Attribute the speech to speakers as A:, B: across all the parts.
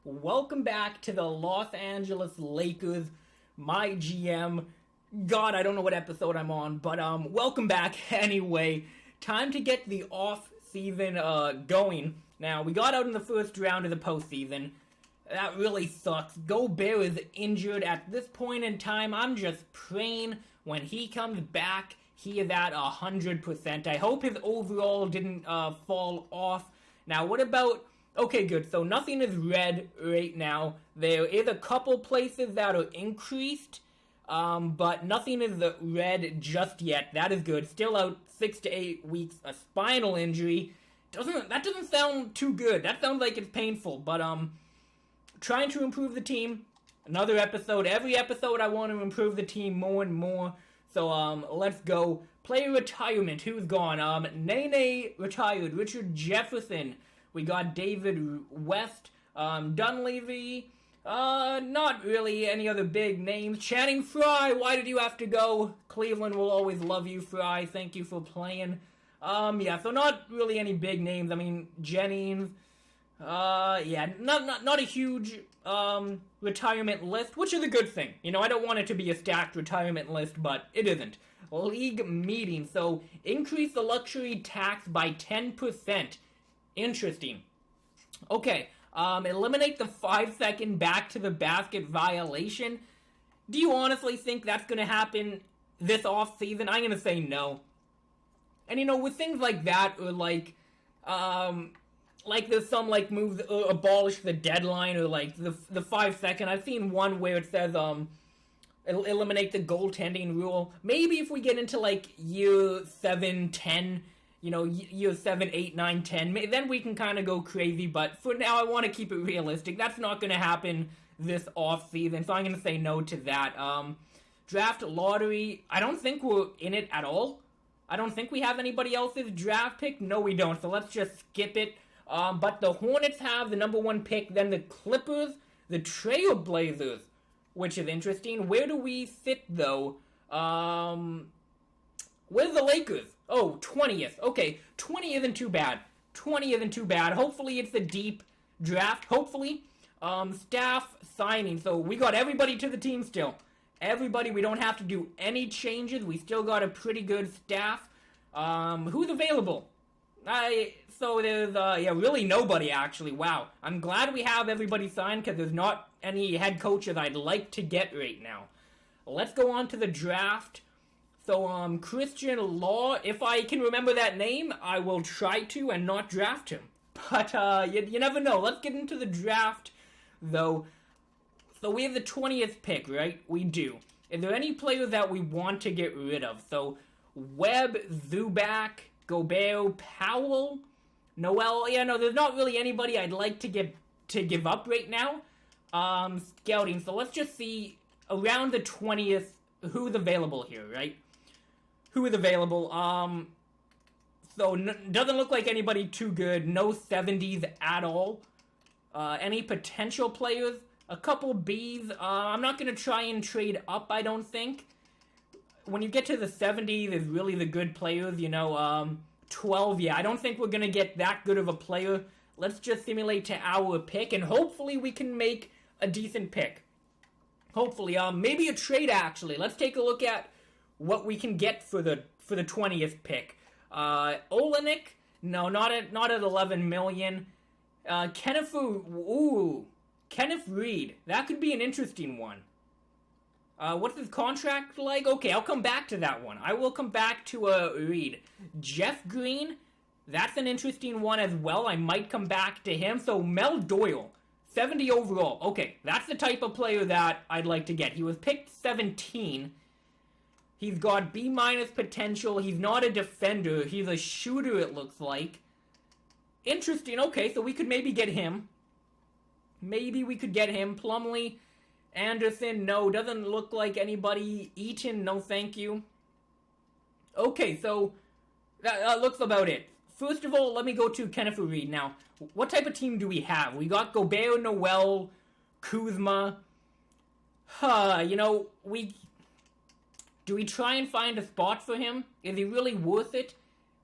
A: Welcome back to the Los Angeles Lakers. My GM. God, I don't know what episode I'm on, but welcome back anyway. Time to get the off season going. Now, we got out in the first round of the postseason. That really sucks. Gobert is injured at this point in time. I'm just praying when he comes back, he is at 100%. I hope his overall didn't fall off. Now, what about... Okay, good. So nothing is red right now. There is a couple places that are increased, but nothing is red just yet. That is good. Still out 6 to 8 weeks. A spinal injury. That doesn't sound too good. That sounds like it's painful, but trying to improve the team. Another episode. Every episode I want to improve the team more and more. So let's go. Player retirement. Who's gone? Nene retired. Richard Jefferson. We got David West, Dunleavy, not really any other big names. Channing Frye, why did you have to go? Cleveland will always love you, Frye. Thank you for playing. Yeah, so not really any big names. I mean, Jennings, yeah, not a huge, retirement list, which is a good thing. You know, I don't want it to be a stacked retirement list, but it isn't. League meeting, so increase the luxury tax by 10%. Interesting. Okay, eliminate the 5-second back to the basket violation. Do you honestly think that's going to happen this off season? I'm going to say no. And you know, with things like that, or like there's some like moves abolish the deadline, or like the 5-second. I've seen one where it says eliminate the goaltending rule. Maybe if we get into like year 7, 10. You know, year 7, 8, 9, 10. Then we can kind of go crazy, but for now I want to keep it realistic. That's not going to happen this off-season, so I'm going to say no to that. Draft lottery, I don't think we're in it at all. I don't think we have anybody else's draft pick. No, we don't, so let's just skip it. But the Hornets have the number 1 pick, then the Clippers, the Trailblazers, which is interesting. Where do we sit, though? Where's the Lakers? Oh, 20th. Okay, 20 isn't too bad. 20 isn't too bad. Hopefully it's a deep draft. Hopefully. Staff signing. So we got everybody to the team still. Everybody. We don't have to do any changes. We still got a pretty good staff. Who's available? So there's, yeah, really nobody actually. Wow. I'm glad we have everybody signed because there's not any head coaches I'd like to get right now. Let's go on to the draft. So, Christian Law, if I can remember that name, I will try to and not draft him. But, you never know. Let's get into the draft, though. So, we have the 20th pick, right? We do. Is there any players that we want to get rid of? So, Webb, Zubac, Gobert, Powell, Noel. Yeah, no, there's not really anybody I'd like to give up right now. Scouting. So, let's just see around the 20th who's available here, right? Who is available? So doesn't look like anybody too good. No 70s at all. Any potential players? A couple Bs. I'm not going to try and trade up, I don't think. When you get to the 70s, is really the good players, you know. 12, yeah, I don't think we're going to get that good of a player. Let's just simulate to our pick, and hopefully we can make a decent pick. Hopefully, maybe a trade, actually. Let's take a look at what we can get for the 20th pick. Olenek, no, not at 11 million. Kenneth Reed, that could be an interesting one. What's his contract like? Okay, I'll come back to that one. I will come back to Reed. Jeff Green, that's an interesting one as well. I might come back to him. So Mel Doyle, 70 overall. Okay, that's the type of player that I'd like to get. He was picked 17. He's got B- potential. He's not a defender. He's a shooter, it looks like. Interesting. Okay, so we could maybe get him. Maybe we could get him. Plumlee, Anderson, no. Doesn't look like anybody. Eaton, no thank you. Okay, so that looks about it. First of all, let me go to Kenneth Reed. Now, what type of team do we have? We got Gobert, Noel, Kuzma. You know, do we try and find a spot for him? Is he really worth it?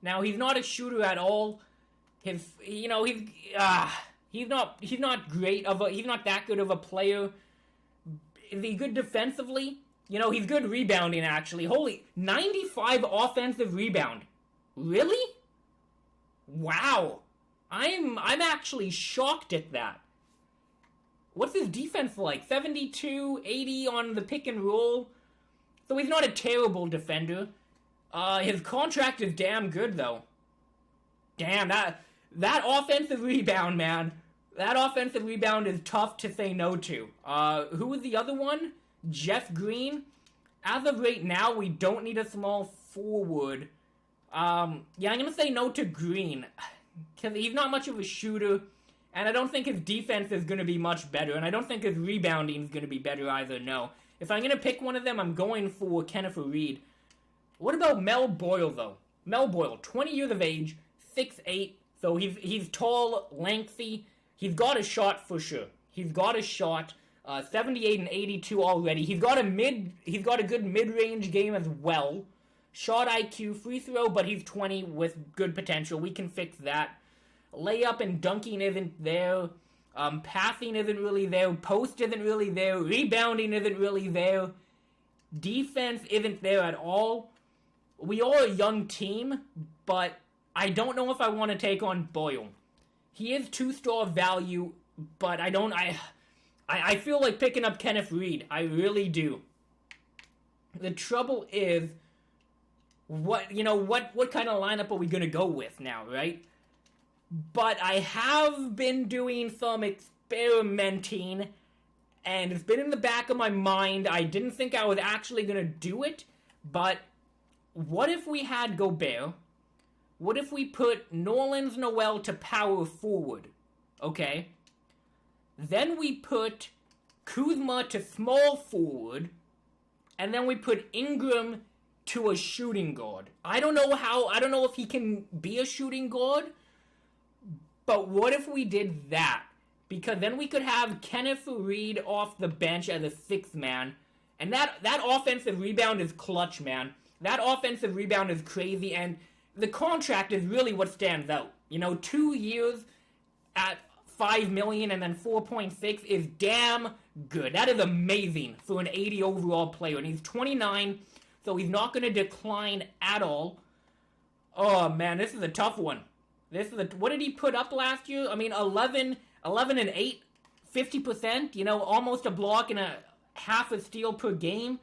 A: Now, he's not a shooter at all. He's not great he's not that good of a player. Is he good defensively? He's good rebounding, actually. Holy, 95 offensive rebound. Really? Wow. I'm actually shocked at that. What's his defense like? 72, 80 on the pick and roll. So he's not a terrible defender. His contract is damn good, though. Damn, that offensive rebound, man. That offensive rebound is tough to say no to. Who was the other one? Jeff Green. As of right now, we don't need a small forward. Yeah, I'm gonna say no to Green. Because he's not much of a shooter. And I don't think his defense is gonna be much better. And I don't think his rebounding is gonna be better either, no. If I'm gonna pick one of them, I'm going for Kenneth Reed. What about Mel Boyle, though? Mel Boyle, 20 years of age, 6'8", so he's tall, lengthy. He's got a shot for sure. He's got a shot. 78 and 82 already. He's got a good mid-range game as well. Shot IQ, free throw, but he's 20 with good potential. We can fix that. Layup and dunking isn't there. Passing isn't really there. Post isn't really there. Rebounding isn't really there. Defense isn't there at all. We are a young team, but I don't know if I want to take on Boyle. He is 2-star value, but I feel like picking up Kenneth Reed. I really do. The trouble is, what kind of lineup are we going to go with now, right? But I have been doing some experimenting, and it's been in the back of my mind. I didn't think I was actually going to do it, but what if we had Gobert? What if we put Nerlens Noel to power forward? Okay. Then we put Kuzma to small forward, and then we put Ingram to a shooting guard. I don't know if he can be a shooting guard, but what if we did that? Because then we could have Kenneth Reed off the bench as a sixth man, and that offensive rebound is clutch, man. That offensive rebound is crazy, and the contract is really what stands out. 2 years at $5 million and then 4.6 is damn good. That is amazing for an 80 overall player. And he's 29, so he's not going to decline at all. Oh, man, this is a tough one. What did he put up last year? I mean, 11 and 8, 50%, almost a block and a half a steal per game.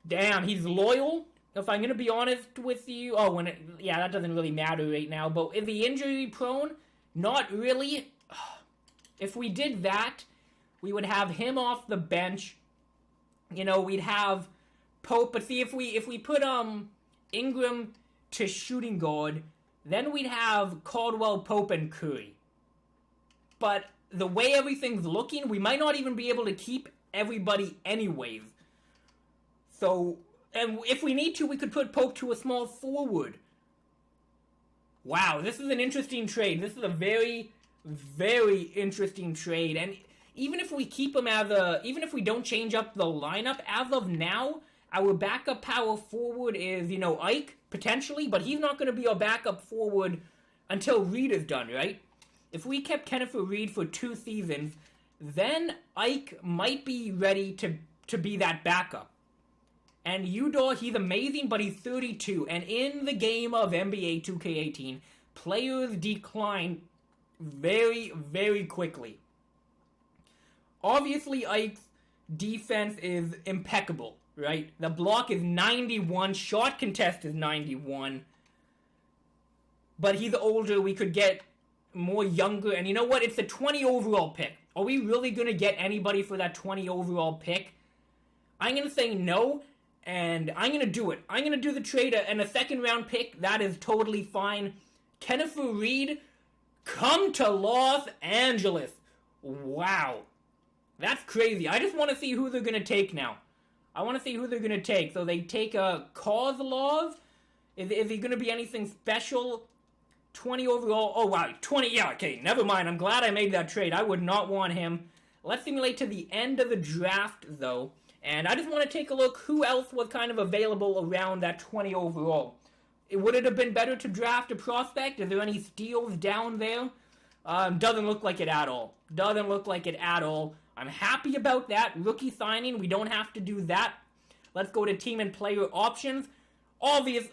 A: Damn, he's loyal. If I'm going to be honest with you, that doesn't really matter right now, but is he injury prone? Not really. If we did that, we would have him off the bench. We'd have Pope, but see, if we put Ingram to shooting guard, then we'd have Caldwell, Pope, and Curry. But the way everything's looking, we might not even be able to keep everybody anyways. So, and if we need to, we could put Pope to a small forward. Wow, this is an interesting trade. This is a very, very interesting trade. And even if we keep him even if we don't change up the lineup, as of now, our backup power forward is, Ike, potentially, but he's not going to be our backup forward until Reed is done, right? If we kept Kenneth Reed for 2 seasons, then Ike might be ready to be that backup. And Udor, he's amazing, but he's 32. And in the game of NBA 2K18, players decline very, very quickly. Obviously, Ike's defense is impeccable, right? The block is 91, shot contest is 91. But he's older, we could get more younger. And you know what? It's a 20 overall pick. Are we really going to get anybody for that 20 overall pick? I'm going to say no. And I'm going to do it. I'm going to do the trade and a second round pick. That is totally fine. Kenneth Reed, come to Los Angeles. Wow. That's crazy. I just want to see who they're going to take now. I want to see who they're going to take. So they take Kozlov. Is he going to be anything special? 20 overall. Oh, wow. 20. Yeah, okay. Never mind. I'm glad I made that trade. I would not want him. Let's simulate to the end of the draft, though. And I just want to take a look who else was kind of available around that 20 overall. Would it have been better to draft a prospect? Is there any steals down there? Doesn't look like it at all. Doesn't look like it at all. I'm happy about that. Rookie signing, we don't have to do that. Let's go to team and player options. Obvious.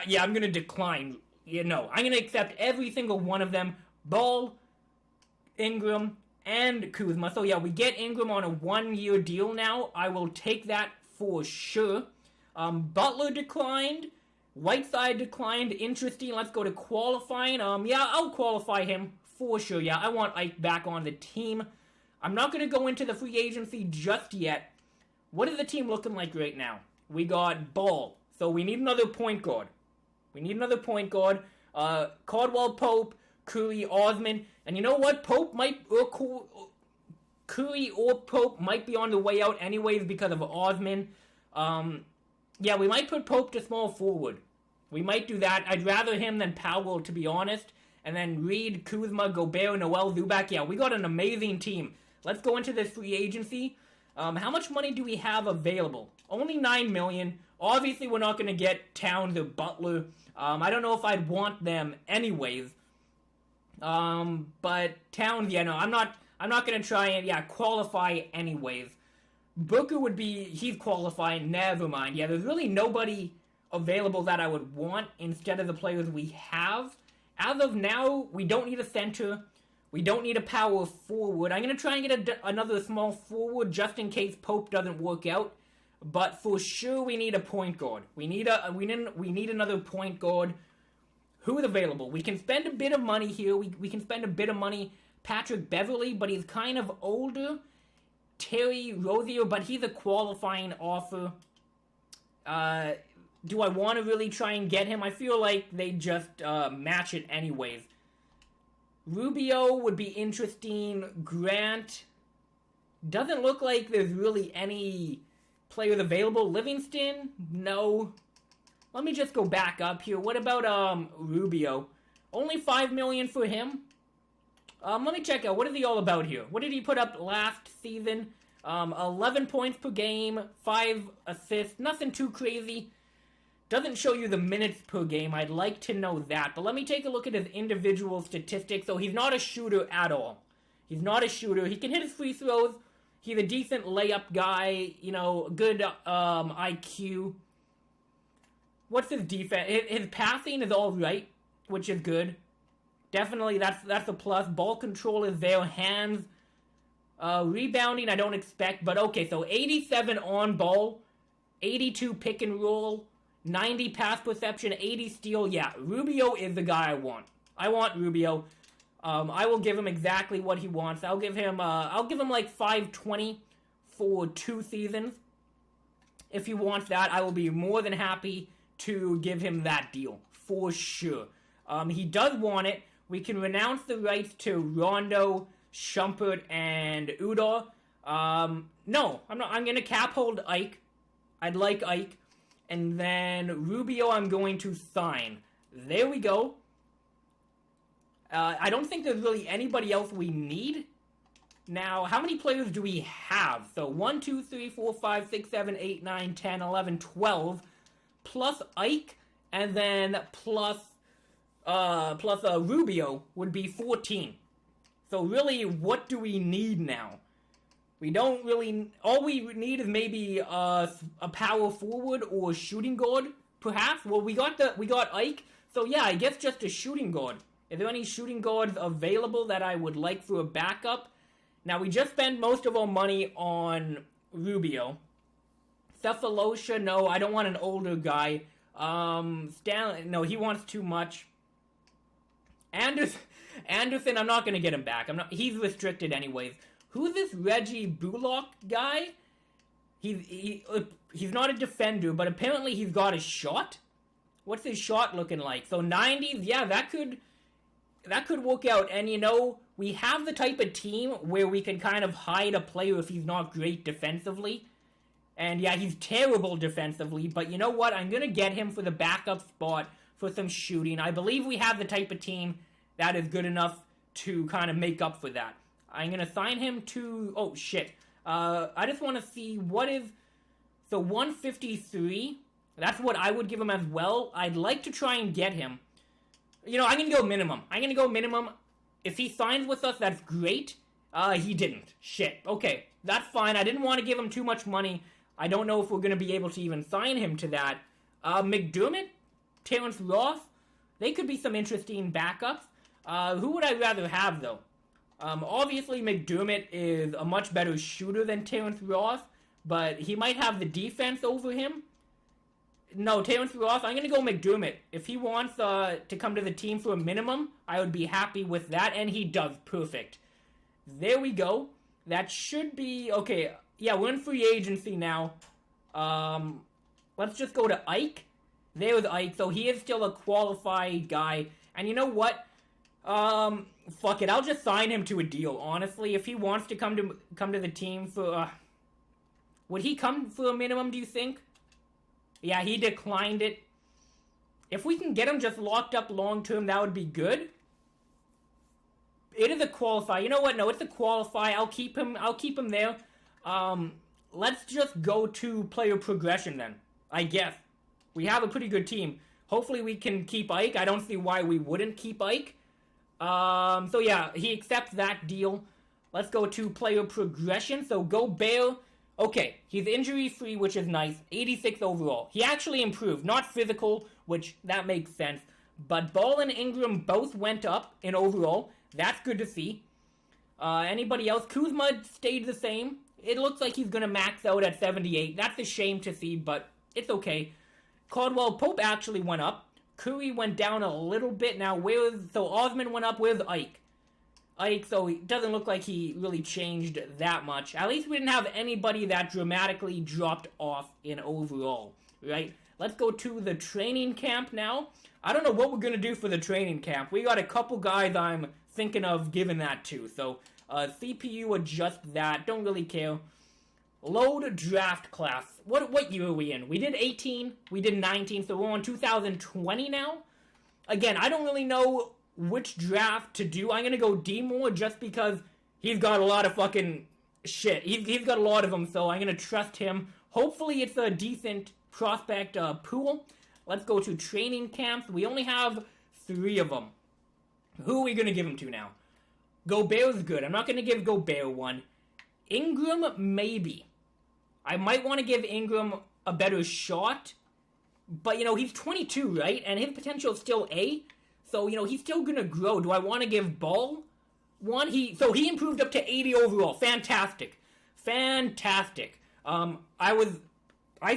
A: Yeah, I'm going to decline. I'm going to accept every single one of them. Ball, Ingram, and Kuzma. So yeah, we get Ingram on a 1-year deal now. I will take that for sure. Butler declined. Whiteside declined. Interesting. Let's go to qualifying. Yeah, I'll qualify him for sure. Yeah, I want Ike back on the team. I'm not going to go into the free agency just yet. What is the team looking like right now? We got Ball. So we need another point guard. Caldwell Pope, Curry, Osman. And you know what? Curry or Pope might be on the way out anyways because of Osman. Yeah, we might put Pope to small forward. We might do that. I'd rather him than Powell, to be honest. And then Reed, Kuzma, Gobert, Noel, Zubac. Yeah, we got an amazing team. Let's go into this free agency. How much money do we have available? Only $9 million. Obviously, we're not going to get Towns or Butler. I don't know if I'd want them anyways. But Towns, yeah, no, I'm not going to try and, qualify anyways. Booker he's qualifying, never mind. Yeah, there's really nobody available that I would want instead of the players we have. As of now, we don't need a center. We don't need a power forward. I'm going to try and get another small forward just in case Pope doesn't work out. But for sure, we need a point guard. We need another point guard. Who is available? We can spend a bit of money here. We can spend a bit of money. Patrick Beverly, but he's kind of older. Terry Rozier, but he's a qualifying offer. Do I want to really try and get him? I feel like they just match it anyways. Rubio would be interesting. Grant. Doesn't look like there's really any players available. Livingston? No. Let me just go back up here. What about Rubio? Only $5 million for him? Let me check out. What is he all about here? What did he put up last season? 11 points per game, 5 assists. Nothing too crazy. Doesn't show you the minutes per game. I'd like to know that. But let me take a look at his individual statistics. So he's not a shooter at all. He's not a shooter. He can hit his free throws. He's a decent layup guy. Good IQ. What's his defense? His passing is all right, which is good. Definitely, that's a plus. Ball control is there. Hands. Rebounding, I don't expect. But okay, so 87 on ball. 82 pick and roll. 90 pass perception. 80 steal. Yeah, Rubio is the guy I want. I want Rubio. I will give him exactly what he wants. I'll give him like 520 for 2 seasons. If he wants that, I will be more than happy to give him that deal. For sure. He does want it. We can renounce the rights to Rondo, Shumpert, and Udall. No, I'm not. I'm going to cap hold Ike. I'd like Ike. And then Rubio I'm going to sign. There we go. I don't think there's really anybody else we need. Now, how many players do we have? So 1, 2, 3, 4, 5, 6, 7, 8, 9, 10, 11, 12. Plus Ike. And then plus Rubio would be 14. So really, what do we need now? We don't really... All we need is maybe a power forward or a shooting guard, perhaps. Well, we got Ike. So yeah, I guess just a shooting guard. Is there any shooting guards available that I would like for a backup? Now, we just spent most of our money on Rubio. Cephalosha, no, I don't want an older guy. Stanley, no, he wants too much. Anderson, I'm not going to get him back. He's restricted anyways. Who's this Reggie Bullock guy? He's not a defender, but apparently he's got a shot. What's his shot looking like? So 90s, yeah, that could work out. And we have the type of team where we can kind of hide a player if he's not great defensively. And yeah, he's terrible defensively, but you know what? I'm going to get him for the backup spot for some shooting. I believe we have the type of team that is good enough to kind of make up for that. I'm going to sign him to... Oh, shit. I just want to see what is... So 153. That's what I would give him as well. I'd like to try and get him. I'm going to go minimum. If he signs with us, that's great. He didn't. Shit. Okay, that's fine. I didn't want to give him too much money. I don't know if we're going to be able to even sign him to that. McDermott, Terrence Ross, they could be some interesting backups. Who would I rather have, though? Obviously, McDermott is a much better shooter than Terrence Ross, but he might have the defense over him. No, Terrence Ross, I'm going to go McDermott. If he wants to come to the team for a minimum, I would be happy with that, and he does. Perfect. There we go. That should be... Okay, yeah, we're in free agency now. Let's just go to Ike. There's Ike, so he is still a qualified guy. And you know what? Fuck it, I'll just sign him to a deal, honestly. If he wants to come to the team for... would he come for a minimum, do you think? Yeah, he declined it. If we can get him just locked up long-term, that would be good. It is a qualify. You know what? No, it's a qualify. I'll keep him there. Let's just go to player progression then, I guess. We have a pretty good team. Hopefully we can keep Ike. I don't see why we wouldn't keep Ike. So yeah, he accepts that deal. Let's go to player progression. So Gobert... Okay, he's injury-free, which is nice. 86 overall. He actually improved. Not physical, which that makes sense. But Ball and Ingram both went up in overall. That's good to see. Anybody else? Kuzma stayed the same. It looks like he's going to max out at 78. That's a shame to see, but it's okay. Caldwell Pope actually went up. Curry went down a little bit. Now, so Osman went up. Where's Ike? Ike, so it doesn't look like he really changed that much. At least we didn't have anybody that dramatically dropped off in overall, right? Let's go to the training camp now. I don't know what we're going to do for the training camp. We got a couple guys I'm thinking of giving that to. So, CPU adjust that. Don't really care. Load draft class. What year are we in? We did 18. We did 19. So we're on 2020 now. Again, I don't really know which draft to do. I'm going to go D-Moore just because he's got a lot of fucking shit. He's got a lot of them, so I'm going to trust him. Hopefully it's a decent prospect pool. Let's go to training camps. We only have 3 of them. Who are we going to give them to now? Gobert's good. I'm not going to give Gobert one. Ingram, maybe. I might want to give Ingram a better shot. But, he's 22, right? And his potential is still A. So, he's still going to grow. Do I want to give Ball one? So he improved up to 80 overall. Fantastic. Fantastic. I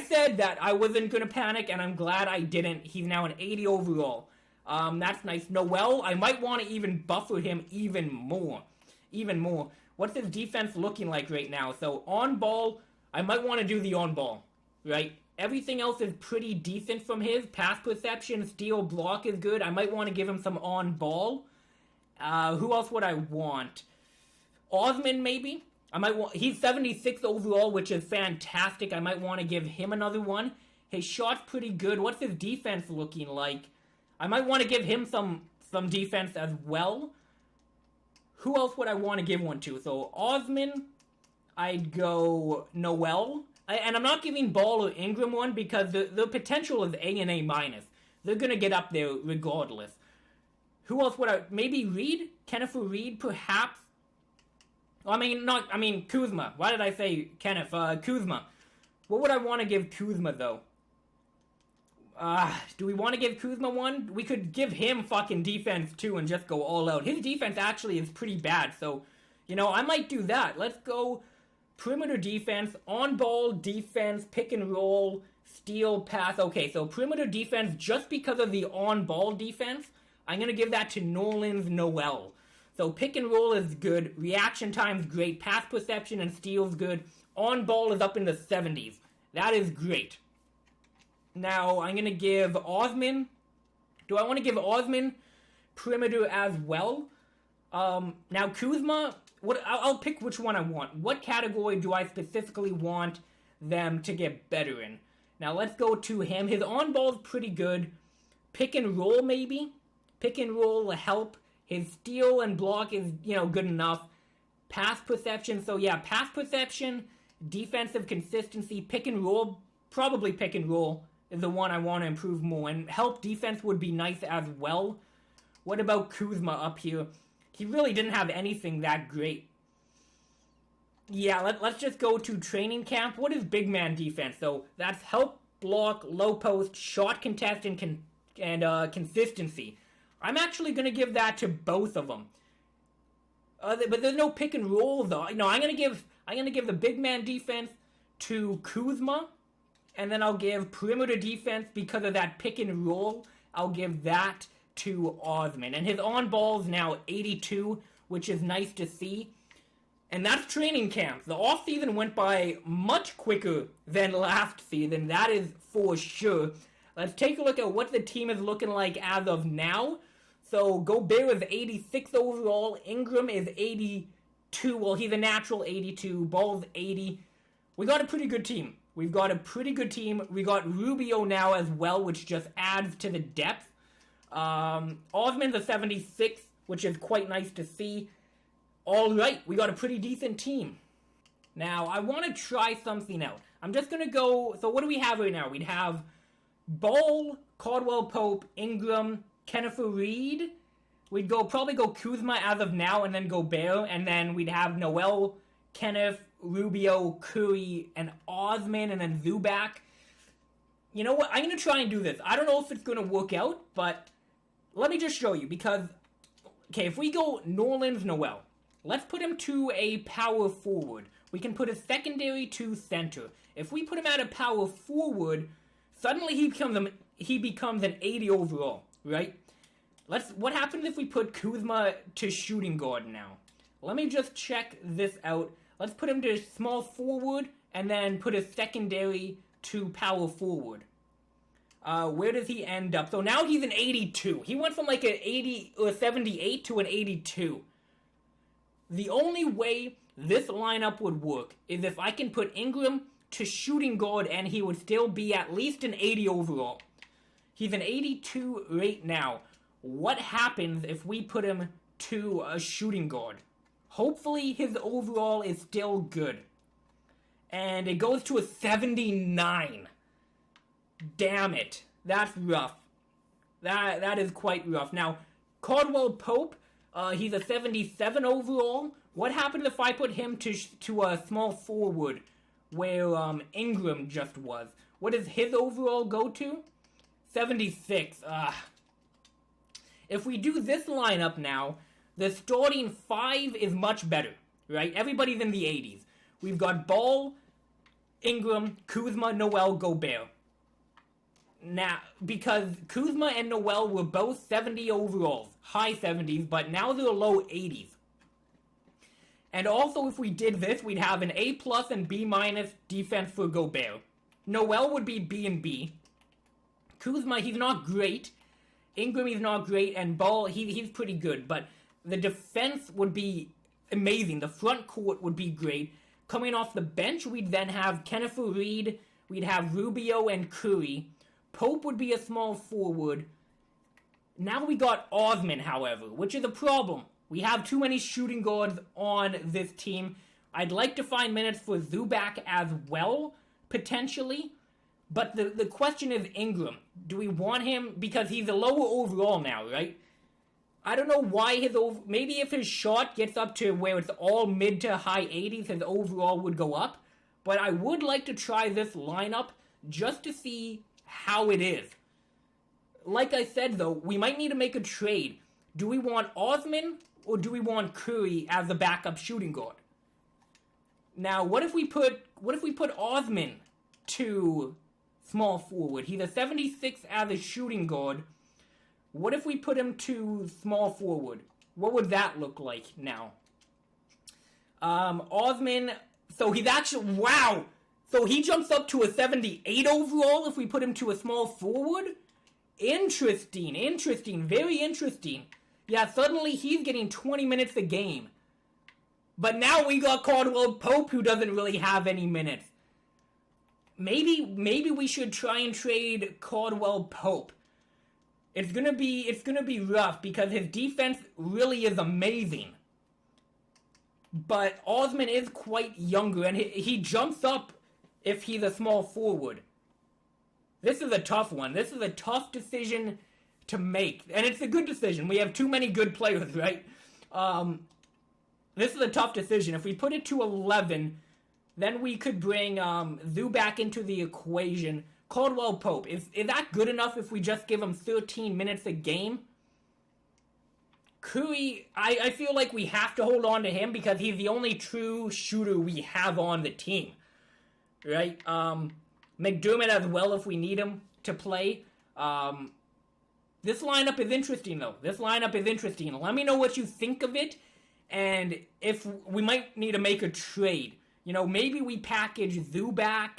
A: said that I wasn't going to panic, and I'm glad I didn't. He's now an 80 overall. That's nice. Noel, I might want to even buffer him even more. Even more. What's his defense looking like right now? So, on ball, I might want to do the on ball, right? Everything else is pretty decent from his. Pass perception, steal, block is good. I might want to give him some on ball. Who else would I want? Osman, maybe? He's 76 overall, which is fantastic. I might want to give him another one. His shot's pretty good. What's his defense looking like? I might want to give him some defense as well. Who else would I want to give one to? So, Osman, I'd go Noel. And I'm not giving Ball or Ingram one because the potential is A and A minus. They're going to get up there regardless. Who else would I... Maybe Reed? Kenneth Reed, perhaps? Kuzma. Why did I say Kenneth? Kuzma. What would I want to give Kuzma, though? Do we want to give Kuzma one? We could give him fucking defense, too, and just go all out. His defense actually is pretty bad, so, I might do that. Let's go perimeter defense, on-ball defense, pick and roll, steal, pass. Okay, so perimeter defense, just because of the on-ball defense, I'm going to give that to Nolan's Noel. So pick and roll is good, reaction time's great, pass perception and steal's good, on-ball is up in the 70s. That is great. Now, I'm going to give Osman. Do I want to give Osman perimeter as well? Now, Kuzma, I'll pick which one I want. What category do I specifically want them to get better in? Now, let's go to him. His on-ball's pretty good. Pick and roll, maybe? Pick and roll will help. His steal and block is, good enough. Pass perception, so yeah, pass perception, defensive consistency, pick and roll, probably pick and roll is the one I want to improve more. And help defense would be nice as well. What about Kuzma up here? he really didn't have anything that great. Yeah, let's just go to training camp. What is big man defense? So that's help block, low post, shot contest, and consistency. I'm actually going to give that to both of them. But there's no pick and roll though. No, I'm gonna give the big man defense to Kuzma, and then I'll give perimeter defense because of that pick and roll. I'll give that to Osman, and his on ball is now 82, which is nice to see. And that's training camp. The off season went by much quicker than last season. That is for sure. Let's take a look at what the team is looking like as of now. So Gobert is 86 overall. Ingram is 82. Well, he's a natural 82. Ball's 80. We got a pretty good team. We got Rubio now as well, which just adds to the depth. Osman's a 76, which is quite nice to see. All right, we got a pretty decent team. Now, I want to try something out. I'm just going to go... So what do we have right now? We'd have Ball, Caldwell Pope, Ingram, Kenneth Reed. We'd probably go Kuzma as of now, and then Gobert, and then we'd have Noel, Kenneth, Rubio, Curry, and Osman, and then Zubac. You know what? I'm going to try and do this. I don't know if it's going to work out, but let me just show you, because... Okay, if we go Norland's Noel, let's put him to a power forward. We can put a secondary to center. If we put him at a power forward, suddenly he becomes an 80 overall, right? What happens if we put Kuzma to shooting guard now? Let me just check this out. Let's put him to small forward and then put a secondary to power forward. Where does he end up? So now he's an 82. He went from like an 80 or 78 to an 82. The only way this lineup would work is if I can put Ingram to shooting guard and he would still be at least an 80 overall. He's an 82 right now. What happens if we put him to a shooting guard? Hopefully his overall is still good. And it goes to a 79. Damn it. That's rough. That is quite rough. Now, Caldwell Pope, he's a 77 overall. What happens if I put him to a small forward where Ingram just was? What does his overall go to? 76. If we do this lineup now, the starting 5 is much better, right? Everybody's in the 80s. We've got Ball, Ingram, Kuzma, Noel, Gobert. Now, because Kuzma and Noel were both 70 overalls, high 70s, but now they're low 80s. And also, if we did this, we'd have an A+ and B- defense for Gobert. Noel would be B and B. Kuzma, he's not great. Ingram, he's not great. And Ball, he's pretty good. But the defense would be amazing. The front court would be great. Coming off the bench, we'd then have Kenneth Reed. We'd have Rubio and Curry. Pope would be a small forward. Now we got Osman, however, which is a problem. We have too many shooting guards on this team. I'd like to find minutes for Zubac as well, potentially. But the question is Ingram. Do we want him? Because he's a lower overall now, right? I don't know why maybe if his shot gets up to where it's all mid to high 80s, his overall would go up. But I would like to try this lineup just to see how it is. Like I said, though, we might need to make a trade. Do we want Osman or do we want Curry as the backup shooting guard? Now, what if we put Osman to small forward? He's a 76 as a shooting guard. What if we put him to small forward? What would that look like now? Osman, so he's actually, wow! So he jumps up to a 78 overall if we put him to a small forward? Interesting, very interesting. Yeah, suddenly he's getting 20 minutes a game. But now we got Caldwell Pope who doesn't really have any minutes. Maybe we should try and trade Caldwell Pope. It's gonna be rough because his defense really is amazing. But Osman is quite younger and he jumps up if he's a small forward. This is a tough one. This is a tough decision to make. And it's a good decision. We have too many good players, right? This is a tough decision. If we put it to 11, then we could bring Zubac into the equation. Caldwell Pope. Is that good enough if we just give him 13 minutes a game? Curry, I feel like we have to hold on to him because he's the only true shooter we have on the team. Right? McDermott as well if we need him to play. This lineup is interesting, though. This lineup is interesting. Let me know what you think of it, and if we might need to make a trade. You know, maybe we package Zubac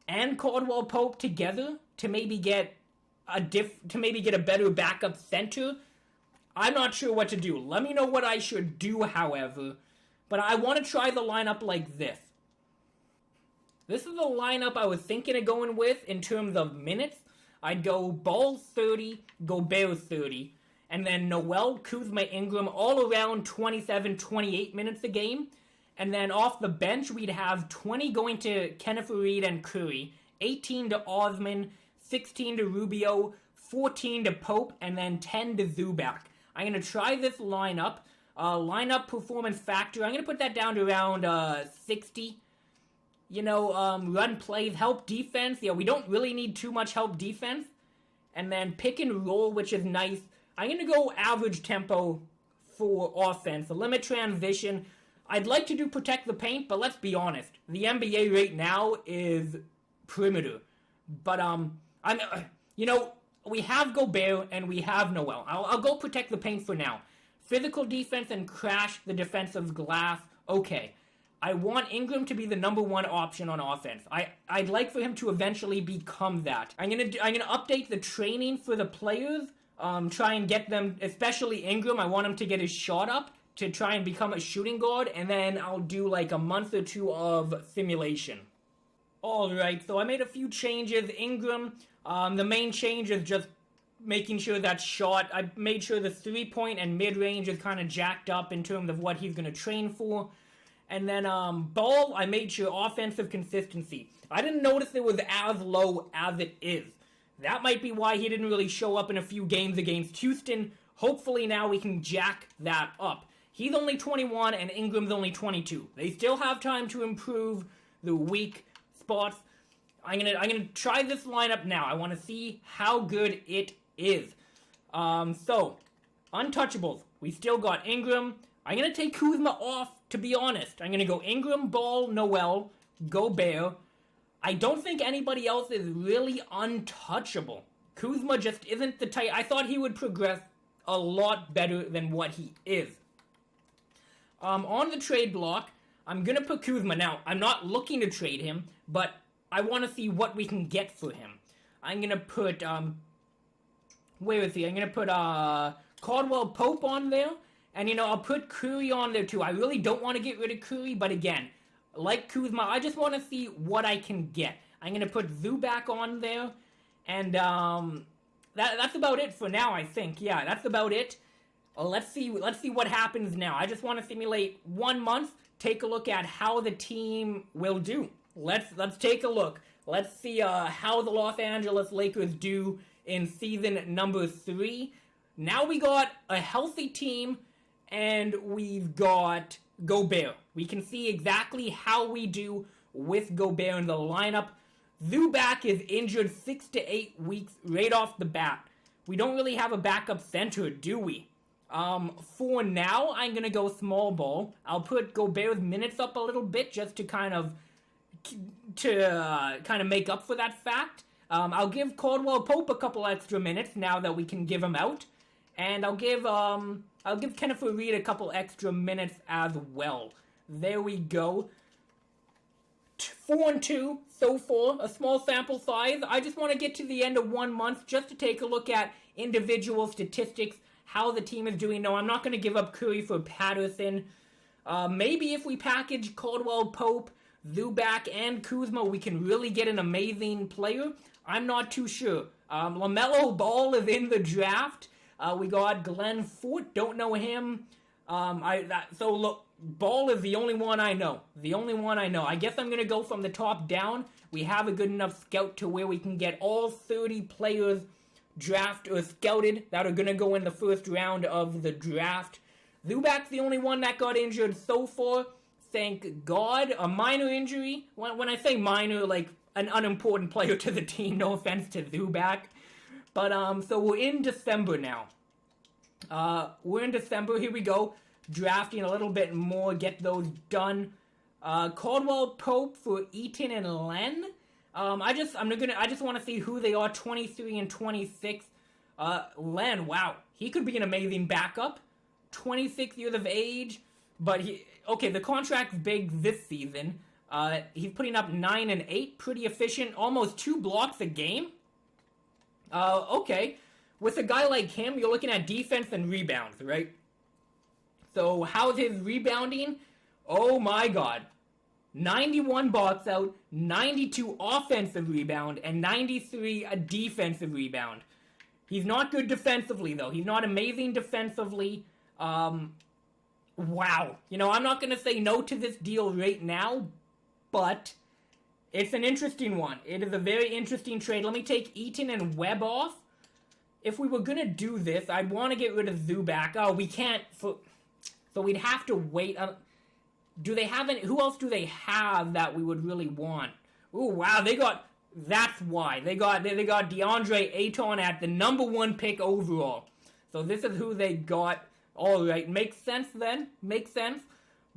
A: and Caldwell Pope together to maybe get a better backup center. I'm not sure what to do. Let me know what I should do, however. But I want to try the lineup like this. This is the lineup I was thinking of going with in terms of minutes. I'd go Ball 30, Gobert 30, and then Noel, Kuzma, Ingram all around 27, 28 minutes a game. And then off the bench, we'd have 20 going to Kenneth Faried and Curry, 18 to Osman, 16 to Rubio, 14 to Pope, and then 10 to Zubac. I'm going to try this lineup. Lineup performance factor, I'm going to put that down to around 60. You know, run plays, help defense. Yeah, we don't really need too much help defense. And then pick and roll, which is nice. I'm going to go average tempo for offense. The limit transition. I'd like to do protect the paint, but let's be honest. The NBA right now is perimeter. But, we have Gobert and we have Noel. I'll go protect the paint for now. Physical defense and crash the defensive glass. Okay. I want Ingram to be the number one option on offense. I'd like for him to eventually become that. I'm gonna update the training for the players. Try and get them, especially Ingram. I want him to get his shot up to try and become a shooting guard, and then I'll do like a month or two of simulation. Alright, so I made a few changes. Ingram, the main change is just making sure that shot, I made sure the 3-point and mid-range is kind of jacked up in terms of what he's going to train for. And then Ball, I made sure offensive consistency. I didn't notice it was as low as it is. That might be why he didn't really show up in a few games against Houston. Hopefully now we can jack that up. He's only 21 and Ingram's only 22. They still have time to improve the weak spots. I'm gonna try this lineup now. I want to see how good it is. So, untouchables. We still got Ingram. I'm gonna take Kuzma off, to be honest. I'm gonna go Ingram, Ball, Noel, Gobert. I don't think anybody else is really untouchable. Kuzma just isn't the type. I thought he would progress a lot better than what he is. On the trade block, I'm gonna put Kuzma. Now, I'm not looking to trade him, but I want to see what we can get for him. I'm gonna put, where is he? I'm gonna put, Caldwell Pope on there. And, I'll put Curry on there, too. I really don't want to get rid of Curry, but again, like Kuzma, I just want to see what I can get. I'm going to put Zubac on there, and that's about it for now, I think. Yeah, that's about it. Let's see what happens now. I just want to simulate 1 month, take a look at how the team will do. Let's take a look. Let's see how the Los Angeles Lakers do in season number 3. Now we got a healthy team, and we've got Gobert. We can see exactly how we do with Gobert in the lineup. Zubac is injured 6 to 8 weeks right off the bat. We don't really have a backup center, do we? For now, I'm going to go small ball. I'll put Gobert's minutes up a little bit just to kind of make up for that fact. I'll give Caldwell Pope a couple extra minutes now that we can give him out. And I'll give Kenneth Faried a couple extra minutes as well. There we go. 4-2 so far, a small sample size. I just want to get to the end of 1 month just to take a look at individual statistics, how the team is doing. No, I'm not going to give up Curry for Patterson. Maybe if we package Caldwell Pope, Zubac, and Kuzma, we can really get an amazing player. I'm not too sure. LaMelo Ball is in the draft. We got Glenn Fort, don't know him. So look, Ball is the only one I know. I guess I'm going to go from the top down. We have a good enough scout to where we can get all 30 players drafted or scouted that are going to go in the first round of the draft. Zubac's the only one that got injured so far. Thank God. A minor injury. When I say minor, like an unimportant player to the team. No offense to Zubac. But, so we're in December now. We're in December. Here we go. Drafting a little bit more. Get those done. Caldwell Pope for Eaton and Len. I just want to see who they are. 23 and 26. Len, wow. He could be an amazing backup. 26 years of age. But the contract's big this season. He's putting up 9 and 8. Pretty efficient. Almost 2 blocks a game. Okay. With a guy like him, you're looking at defense and rebounds, right? So, how's his rebounding? Oh my God. 91 box out, 92 offensive rebound, and 93 a defensive rebound. He's not good defensively, though. He's not amazing defensively. Wow. You know, I'm not going to say no to this deal right now, but it's an interesting one. It is a very interesting trade. Let me take Eaton and Webb off. If we were going to do this, I'd want to get rid of Zubac. Oh, we can't. So we'd have to wait. Do they have any? Who else do they have that we would really want? Oh, wow. That's why. They got DeAndre Ayton at the number 1 pick overall. So this is who they got. All right. Makes sense then. Makes sense.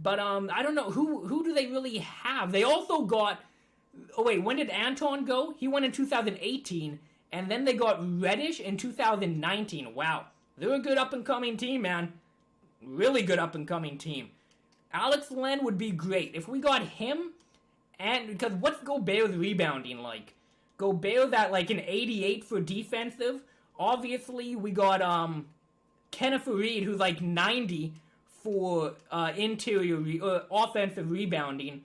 A: But, I don't know. Who do they really have? They also got. Oh, wait. When did Anton go? He went in 2018. And then they got Reddish in 2019. Wow. They're a good up-and-coming team, man. Really good up-and-coming team. Alex Len would be great. If we got him, and because what's Gobert's rebounding like? Gobert's at like an 88 for defensive. Obviously, we got Kenneth Reed, who's like 90 for interior offensive rebounding.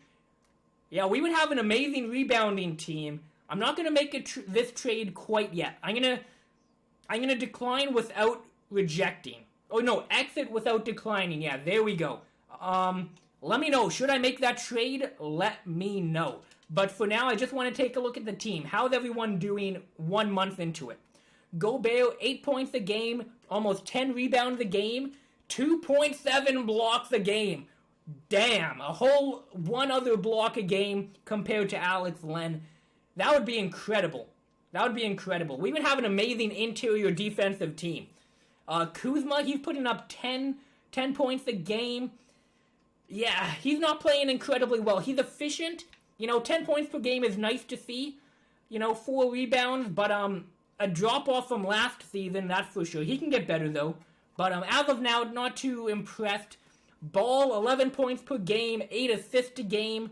A: Yeah, we would have an amazing rebounding team. I'm not gonna make this trade quite yet. I'm gonna decline without rejecting. Oh no, exit without declining. Yeah, there we go. Let me know. Should I make that trade? Let me know. But for now, I just want to take a look at the team. How's everyone doing 1 month into it? Gobert, 8 points a game, almost 10 rebounds a game, 2.7 blocks a game. Damn, a whole one other block a game compared to Alex Len. That would be incredible. That would be incredible. We would have an amazing interior defensive team. Kuzma, he's putting up 10 points a game. Yeah, he's not playing incredibly well. He's efficient. You know, 10 points per game is nice to see. You know, 4 rebounds, but a drop-off from last season, that's for sure. He can get better, though. But as of now, not too impressed. Ball, 11 points per game, 8 assists a game.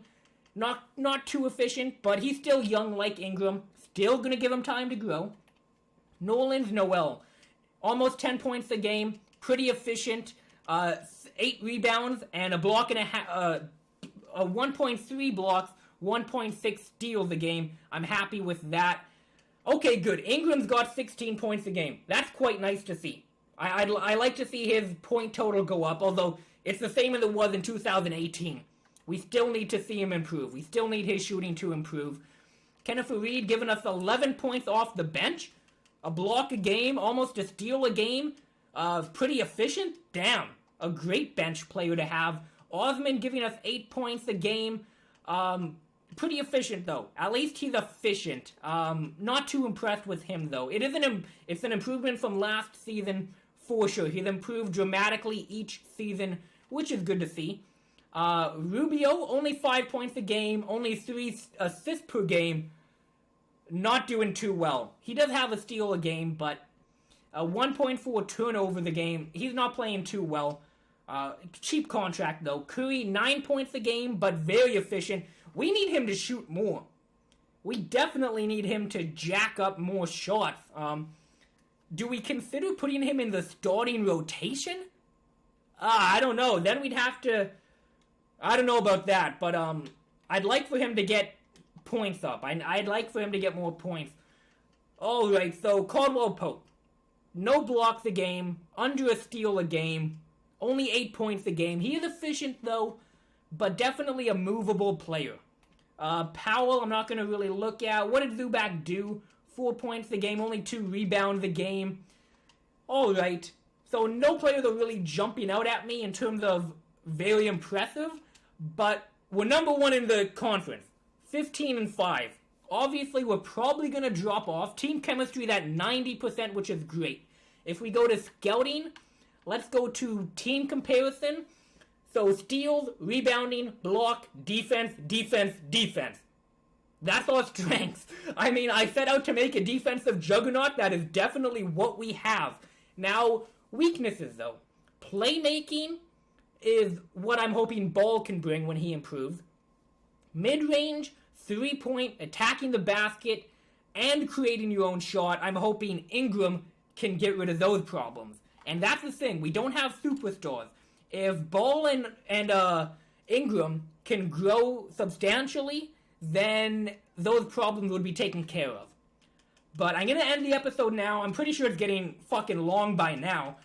A: Not too efficient, but he's still young like Ingram. Still going to give him time to grow. Nolan's Noel. Almost 10 points a game. Pretty efficient. 8 rebounds and a block and a half. 1.3 blocks, 1.6 steals a game. I'm happy with that. Okay, good. Ingram's got 16 points a game. That's quite nice to see. I like to see his point total go up, although it's the same as it was in 2018. We still need to see him improve. We still need his shooting to improve. Kenneth Reed giving us 11 points off the bench. A block a game, almost a steal a game. Pretty efficient. Damn. A great bench player to have. Osman giving us 8 points a game. Pretty efficient, though. At least he's efficient. Not too impressed with him, though. It's an improvement from last season, for sure. He's improved dramatically each season, which is good to see. Rubio, only 5 points a game, only 3 assists per game. Not doing too well. He does have a steal a game, but 1.4 turnovers a game. He's not playing too well. Cheap contract, though. Curry, 9 points a game, but very efficient. We need him to shoot more. We definitely need him to jack up more shots. Do we consider putting him in the starting rotation? I don't know. Then we'd have to... I don't know about that, but I'd like for him to get points up. I'd like for him to get more points. Alright, so Caldwell Pope. No blocks a game, under a steal a game, only 8 points a game. He is efficient, though, but definitely a movable player. Powell, I'm not going to really look at. What did Zubac do? 4 points a game, only 2 rebounds a game. Alright. So no players are really jumping out at me in terms of very impressive, but we're number one in the conference, 15-5. Obviously, we're probably going to drop off. Team chemistry is at 90%, which is great. If we go to scouting, let's go to team comparison. So steals, rebounding, block, defense, defense, defense. That's our strengths. I mean, I set out to make a defensive juggernaut. That is definitely what we have. Now, weaknesses, though. Playmaking is what I'm hoping Ball can bring when he improves. Mid-range, three-point, attacking the basket, and creating your own shot. I'm hoping Ingram can get rid of those problems. And that's the thing. We don't have superstars. If Ball and Ingram can grow substantially, then those problems would be taken care of. But I'm going to end the episode now. I'm pretty sure it's getting fucking long by now.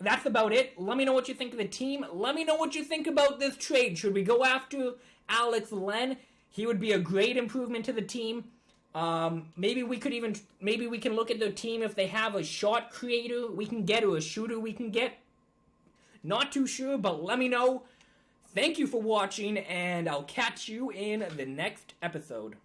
A: That's about it. Let me know what you think of the team. Let me know what you think about this trade. Should we go after Alex Len? He would be a great improvement to the team. Maybe we can look at the team if they have a shot creator we can get or a shooter we can get. Not too sure, but let me know. Thank you for watching, and I'll catch you in the next episode.